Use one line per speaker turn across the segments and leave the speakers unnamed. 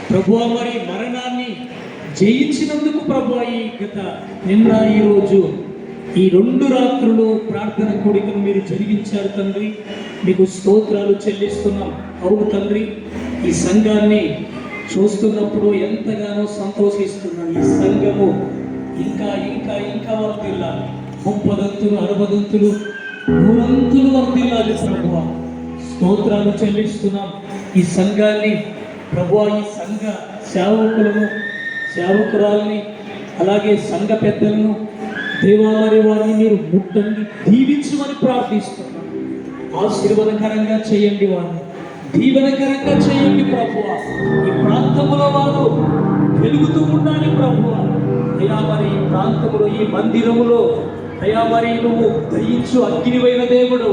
ప్రభువా మరి మరణాన్ని జయించినందుకు ప్రభువా ఈ గత నిన్న ఈరోజు ఈ 2 రాత్రులు ప్రార్థన కూడికను మీరు జరిగించారు తండ్రి. మీకు స్తోత్రాలు చెల్లిస్తున్నాం. అవును తండ్రి, ఈ సంఘాన్ని చూస్తున్నప్పుడు ఎంతగానో సంతోషిస్తున్నాం. ఈ సంఘము ఇంకా ఇంకా ఇంకా వర్ధిల్లాలి. 30 60 100 వర్ధిల్లాలి ప్రభువా. స్తోత్రాలు చెల్లిస్తున్నాం. ఈ సంఘాన్ని ప్రభువా, ఈ సంఘ సేవకురాలని అలాగే సంఘ పెద్దలను దేవా మరి వారిని మీరు ముట్టండి, దీవించమని ప్రార్థిస్తున్నాం. ఆశీర్వాదకరంగా చేయండి, వారిని దీవెనకరంగా చేయండి ప్రభువా. ఈ ప్రాంతంలో వారు వెలుగుతూ ఉండాలి ప్రభువా. అయ్యా మరి ఈ ప్రాంతంలో ఈ మందిరములో అయ్యా మరి నువ్వు దయించు అగ్నివైన దేవుడు,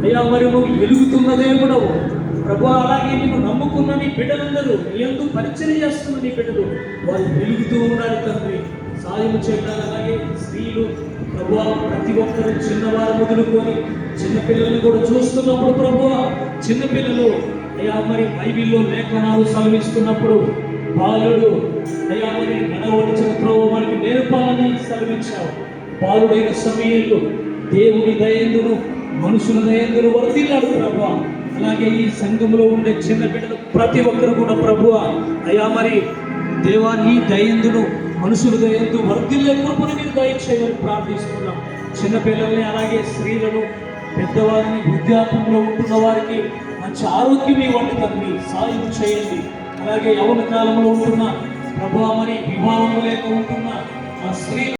అయ్యా మరి నువ్వు వెలుగుతున్న దేవుడు ప్రభువా. అలాగే నేను నమ్ముకున్న నీ బిడ్డలందరూ నీ యందు పరిచయం చేస్తున్న నీ బిడ్డలు వారు వెలుగుతూ ఉండాలి తండ్రి. సాయం చేయడానికి అలాగే స్త్రీలు ప్రభువా, ప్రతి ఒక్కరు చిన్నవారు మొదలుకొని చిన్నపిల్లల్ని కూడా చూస్తున్నప్పుడు ప్రభువా, చిన్నపిల్లలు అయ్యా మరి బైబిల్లో లేఖనాలు సెలవిస్తున్నప్పుడు బాలుడు అయ్యా మరి నడవడిచిన ప్రభు మనకి నేర్పాలని సెలవించావు. బాలుడైన సమయంలో దేవుని దయందును మనుషుల దయందును వర్ధిల్లాడు ప్రభువా. అలాగే ఈ సంఘంలో ఉండే చిన్న బిడ్డలు ప్రతి ఒక్కరు కూడా ప్రభువా అయ్యా మరి దేవా నీ దయందును మనుషుల దయందు వర్ధిల్లే కృపను మీరు దయచేయమని ప్రార్థిస్తున్నాం. చిన్నపిల్లల్ని అలాగే స్త్రీలను పెద్దవారిని వృద్ధాప్యంలో ఉంటున్న వారికి మంచి ఆరోగ్యం ఇవ్వండి తండ్రి, సాయం చేయండి. అలాగే యవ్వన కాలంలో ఉంటున్న ప్రభువా మరి వివాహం లేక ఉంటున్న ఆ స్త్రీ